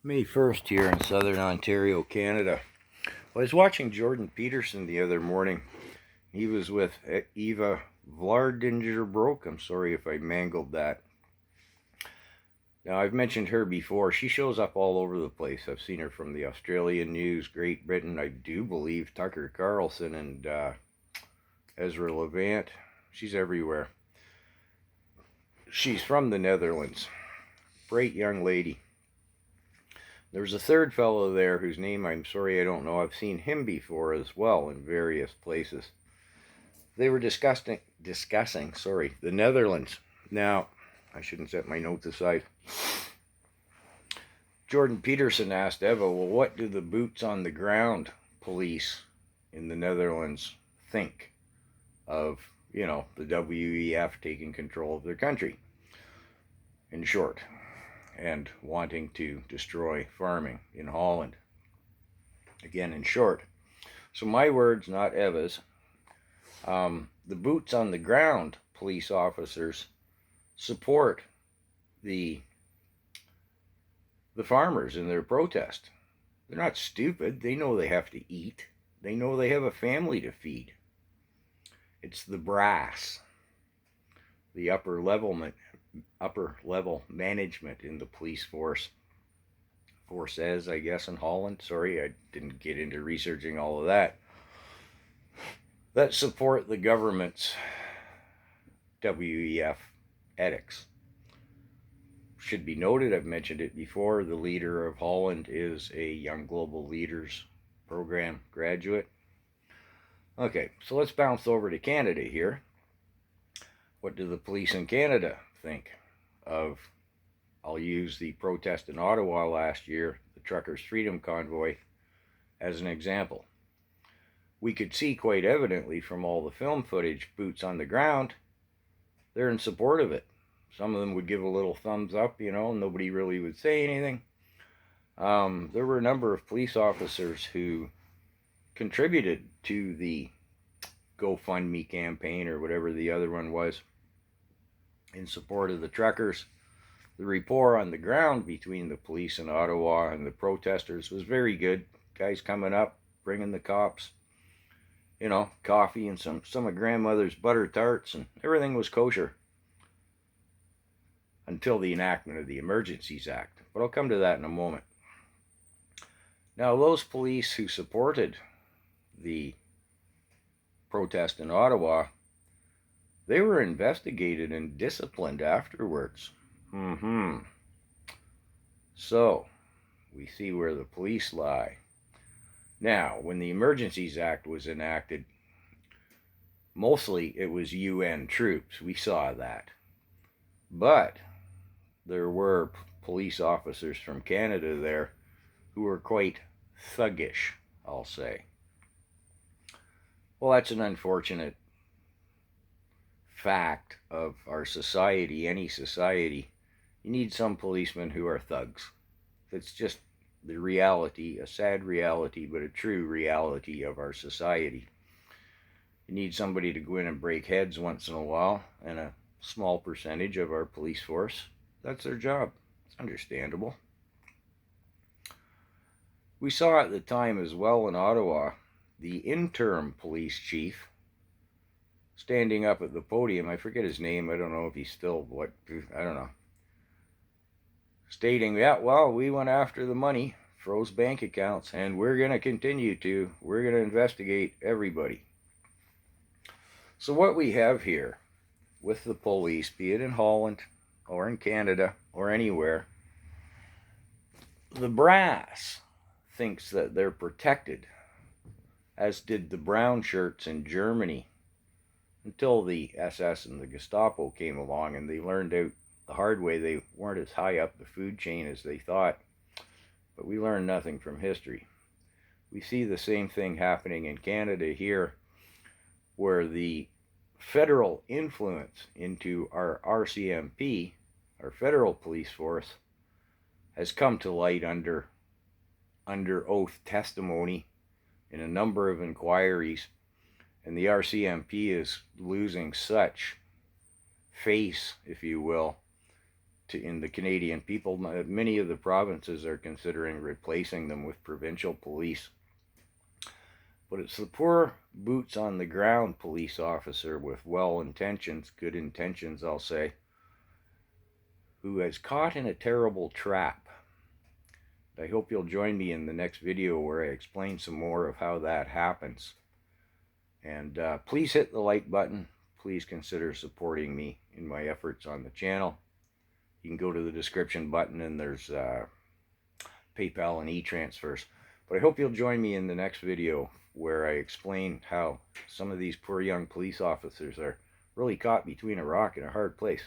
May 1st here in southern Ontario, Canada. Well, I was watching Jordan Peterson the other morning. He was with Eva Vlardinger-Broek. I'm sorry if I mangled that. Now, I've mentioned her before. She shows up all over the place. I've seen her from the Australian news, Great Britain, I do believe Tucker Carlson and Ezra Levant. She's everywhere. She's from the Netherlands. Bright young lady. There's a third fellow there whose name I'm sorry I don't know. I've seen him before as well in various places. They were discussing the Netherlands. Now, I shouldn't set my notes aside. Jordan Peterson asked Eva, well, what do the boots on the ground police in the Netherlands think of, the WEF taking control of their country? In short, and wanting to destroy farming in Holland. Again, in short. So my words, not Eva's. The boots on the ground police officers support the farmers in their protest. They're not stupid. They know they have to eat. They know they have a family to feed. It's the brass, the upper level management in the police forces, I guess, in Holland. Sorry, I didn't get into researching all of that. That support the government's WEF edicts. Should be noted, I've mentioned it before, the leader of Holland is a Young Global Leaders Program graduate. Okay, so let's bounce over to Canada here. What do the police in Canada think of, I'll use the protest in Ottawa last year, the Truckers' Freedom Convoy, as an example. We could see quite evidently from all the film footage, boots on the ground, they're in support of it. Some of them would give a little thumbs up, nobody really would say anything. There were a number of police officers who contributed to the GoFundMe campaign or whatever the other one was in support of the truckers. The rapport on the ground between the police in Ottawa and the protesters was very good. Guys coming up, bringing the cops, coffee and some of grandmother's butter tarts, and everything was kosher until the enactment of the Emergencies Act. But I'll come to that in a moment. Now, those police who supported the protest in Ottawa, they were investigated and disciplined afterwards. So, we see where the police lie. Now, when the Emergencies Act was enacted, mostly it was UN troops. We saw that. But there were police officers from Canada there who were quite thuggish, I'll say. Well, that's an unfortunate fact of our society, any society. You need some policemen who are thugs. It's just the reality, a sad reality, but a true reality of our society. You need somebody to go in and break heads once in a while, and a small percentage of our police force, that's their job. It's understandable. We saw at the time as well in Ottawa, the interim police chief standing up at the podium, I forget his name, I don't know if he's still I don't know, stating, we went after the money, froze bank accounts, and we're going to continue to. We're going to investigate everybody. So what we have here with the police, be it in Holland or in Canada or anywhere, the brass thinks that they're protected, as did the brown shirts in Germany, until the SS and the Gestapo came along and they learned out the hard way they weren't as high up the food chain as they thought. But we learned nothing from history. We see the same thing happening in Canada here, where the federal influence into our RCMP, our federal police force, has come to light under oath testimony in a number of inquiries, and the RCMP is losing such face, if you will, in the Canadian people. Many of the provinces are considering replacing them with provincial police. But it's the poor boots on the ground police officer with good intentions, I'll say, who has caught in a terrible trap. I hope you'll join me in the next video where I explain some more of how that happens. And please hit the like button. Please consider supporting me in my efforts on the channel. You can go to the description button and there's PayPal and e-transfers. But I hope you'll join me in the next video where I explain how some of these poor young police officers are really caught between a rock and a hard place.